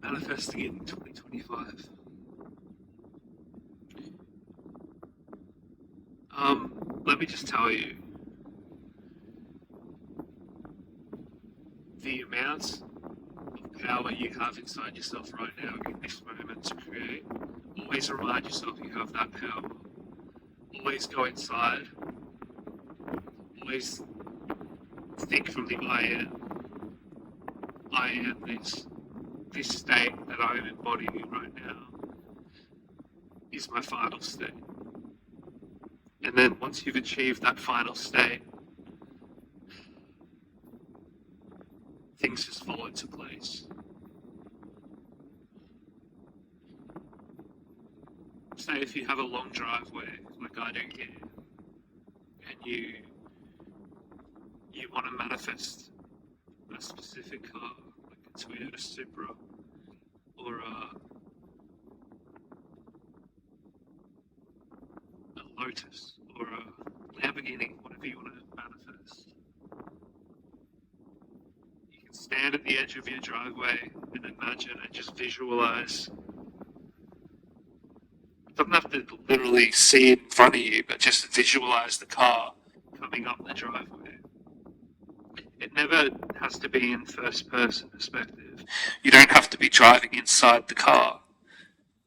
manifesting it in 2025. Let me just tell you, the amount of power you have inside yourself right now in this moment to create, always remind yourself you have that power. Always go inside. Always think from the I am this state that I am embodying right now is my final state. And then once you've achieved that final state, things just fall into place. Say if you have a long driveway, like I do here, and you want to manifest a specific car, like a Toyota Supra, or a Lotus, or a Lamborghini, whatever you want to manifest. You can stand at the edge of your driveway and imagine and just visualize. It doesn't have to literally see it in front of you, but just visualize the car coming up the driveway. It never has to be in first person perspective. You don't have to be driving inside the car.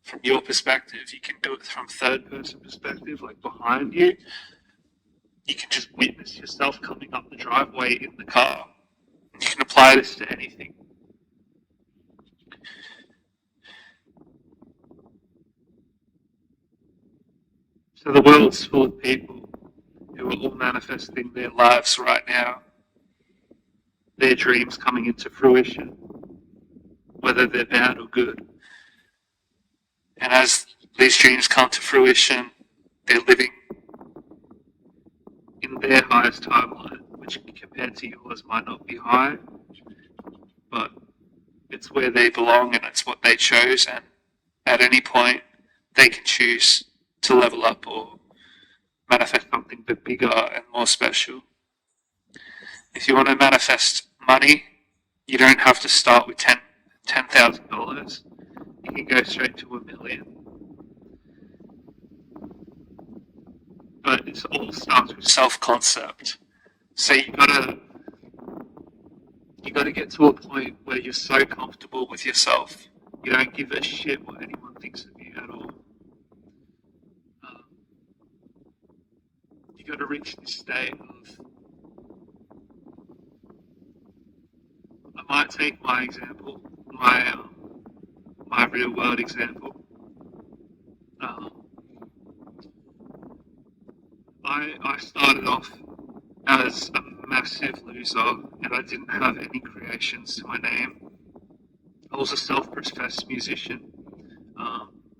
From your perspective, you can do it from third person perspective, like behind you. You can just witness yourself coming up the driveway in the car. You can apply this to anything. So the world's full of people who are all manifesting their lives right now, their dreams coming into fruition, whether they're bad or good. And as these dreams come to fruition, they're living in their highest timeline, which compared to yours might not be high, but it's where they belong and it's what they chose, and at any point they can choose to level up or manifest something bit bigger and more special. If you want to manifest money, you don't have to start with $10,000. You can go straight to $1 million. But it all starts with self-concept. So you gotta get to a point where you're so comfortable with yourself, you don't give a shit what anyone thinks of you at all. You gotta reach this state of. I might take my example, my real world example. I started off as a massive loser and I didn't have any creations to my name. I was a self-professed musician,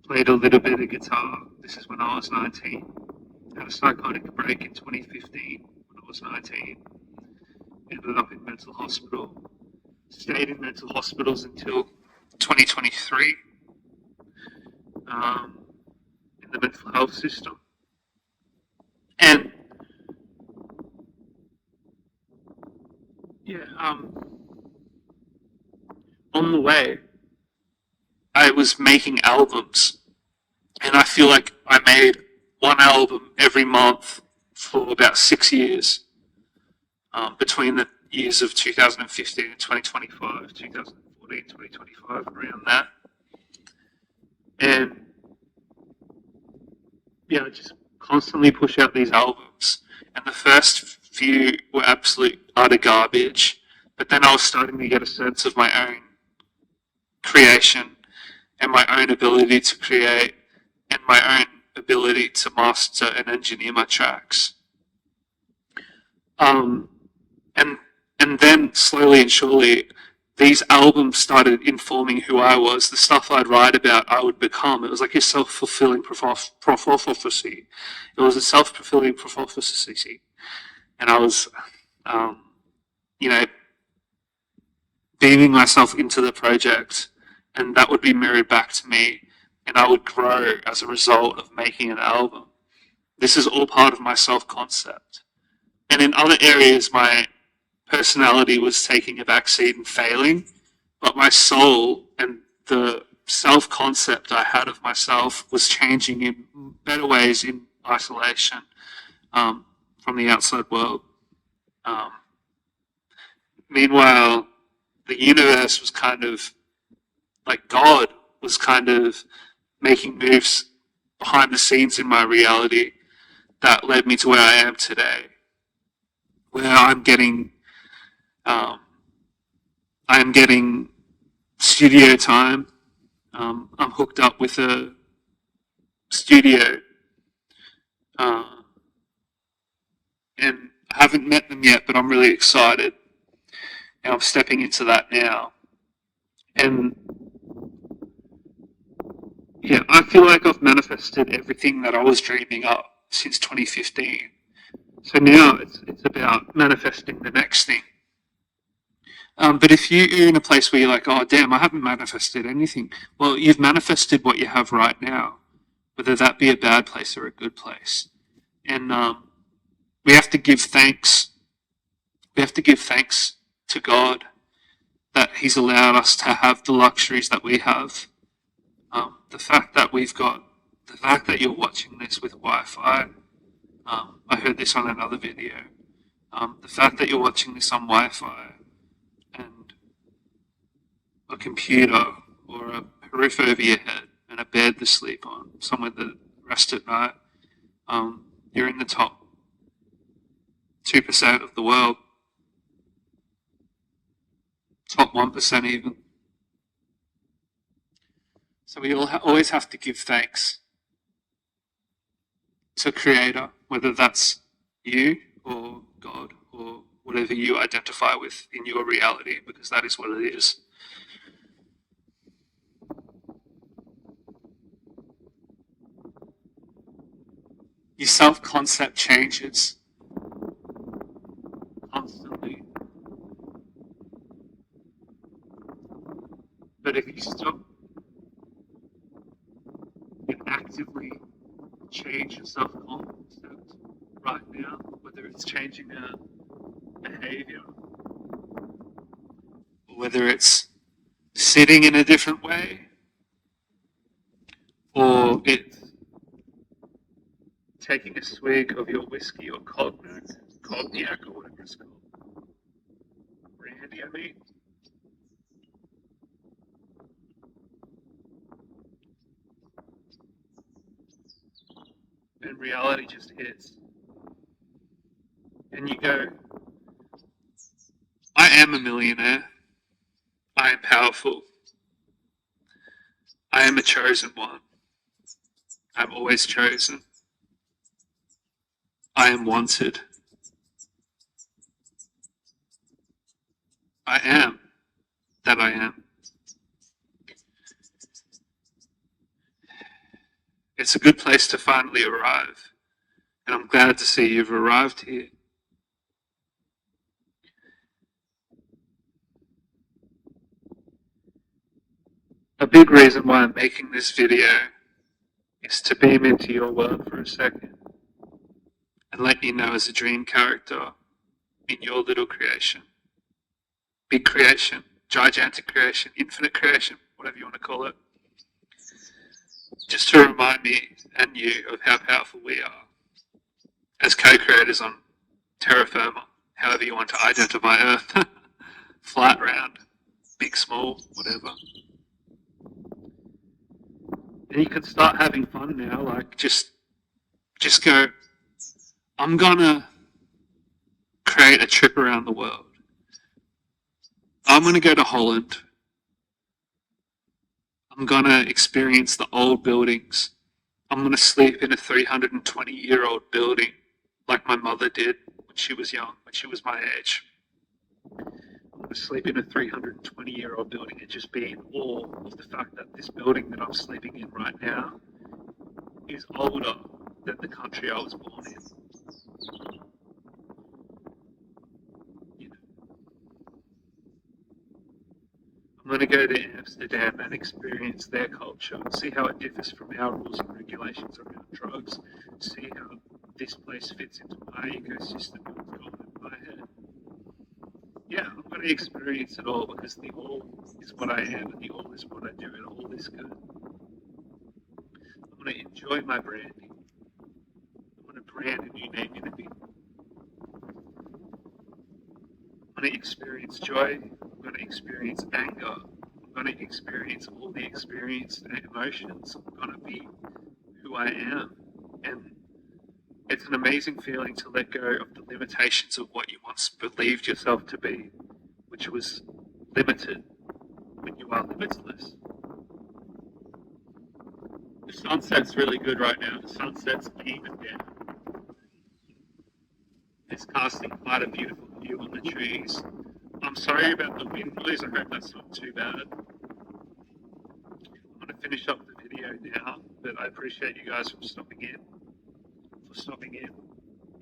played a little bit of guitar. This is when I was 19. Had a psychotic break in 2015 when I was 19. Ended up in mental hospital. Stayed in mental hospitals until 2023 in the mental health system. And yeah, on the way, I was making albums, and I feel like I made one album every month for about 6 years, between the years of 2015 and 2025, 2014, 2025, around that. And yeah, I just constantly push out these albums. And the first few were absolute utter garbage, but then I was starting to get a sense of my own creation and my own ability to create and my own ability to master and engineer my tracks. And then slowly and surely, these albums started informing who I was. The stuff I'd write about, I would become. It was like a self-fulfilling prophecy. It was a self-fulfilling prophecy. And I was, beaming myself into the project, and that would be mirrored back to me, and I would grow as a result of making an album. This is all part of my self-concept. And in other areas, my personality was taking a backseat and failing, but my soul and the self-concept I had of myself was changing in better ways in isolation from the outside world. Um, Meanwhile, the universe was kind of like God was kind of making moves behind the scenes in my reality that led me to where I am today, where um, I'm getting studio time. I'm hooked up with a studio, uh, and I haven't met them yet, but I'm really excited, and I'm stepping into that now. And yeah, I feel like I've manifested everything that I was dreaming up since 2015. So now it's about manifesting the next thing. But if you're in a place where you're like, oh, damn, I haven't manifested anything, well, you've manifested what you have right now, whether that be a bad place or a good place. And we have to give thanks. We have to give thanks to God that He's allowed us to have the luxuries that we have. The fact that the fact that you're watching this with Wi-Fi, I heard this on another video. The fact that you're watching this on Wi-Fi and a computer or a roof over your head and a bed to sleep on, somewhere to rest at night, you're in the top 2% of the world, top 1% even. So we always have to give thanks to Creator, whether that's you or God or whatever you identify with in your reality, because that is what it is. Your self-concept changes constantly. But if you stop and actively change your self-concept right now, whether it's changing a behavior, or whether it's sitting in a different way, or it's taking a swig of your whiskey or cognac or whatever it's called. Brandy, I mean. And reality just hits. And you go, I am a millionaire. I am powerful. I am a chosen one. I'm always chosen. I am wanted. I am that I am. It's a good place to finally arrive. And I'm glad to see you've arrived here. A big reason why I'm making this video is to beam into your world for a second and let you know as a dream character in your little creation. Big creation, gigantic creation, infinite creation, whatever you want to call it. Just to remind me and you of how powerful we are as co-creators on terra firma, however you want to identify Earth. Flat, round, big, small, whatever. And you can start having fun now, like just go, I'm gonna create a trip around the world. I'm gonna go to Holland. I'm gonna experience the old buildings. I'm gonna sleep in a 320-year-old building like my mother did when she was young, when she was my age. I'm gonna sleep in a 320-year-old building and just be in awe of the fact that this building that I'm sleeping in right now is older than the country I was born in. You know, I'm going to go to Amsterdam and experience their culture, see how it differs from our rules and regulations around drugs, see how this place fits into my ecosystem that's gone in my head. Yeah, I'm going want to experience it all because the all is what I am and the all is what I do and all is good. I want to enjoy my branding. I want to brand a new name unity. I'm going to experience joy. I'm going to experience anger. I'm going to experience all the experienced emotions. I'm going to be who I am. And it's an amazing feeling to let go of the limitations of what you once believed yourself to be, which was limited when you are limitless. The sunset's really good right now. The sunset's even down. It's casting quite a beautiful view on the trees. I'm sorry about the wind noise. I hope that's not too bad. I'm going to finish up the video now, but I appreciate you guys for stopping in.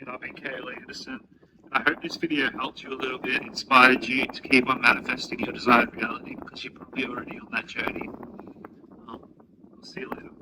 And I've been Kaylee Anderson. I hope this video helped you a little bit, inspired you to keep on manifesting your desired reality because you're probably already on that journey. I'll see you later.